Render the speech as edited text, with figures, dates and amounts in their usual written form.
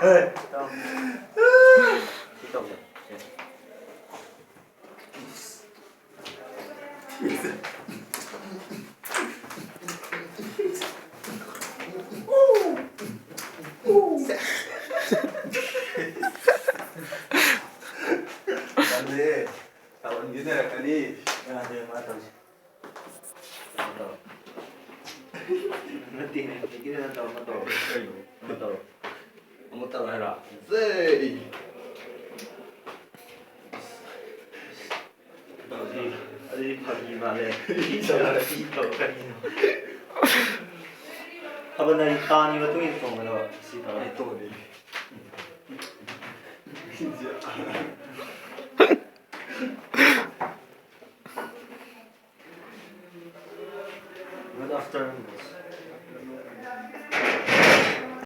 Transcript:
Ê, đâu? Tiếp tục rồi. 안돼. 나온 윤혜라 까니. À, thì mà tao tao nó tiền này thì cái tao mà tao 해라. 세이. 어디 파기 말해. 이잖아 이거 가리노. 하바나리 타니가 통해서 좀 말아. 시다. 또 어디? 진짜.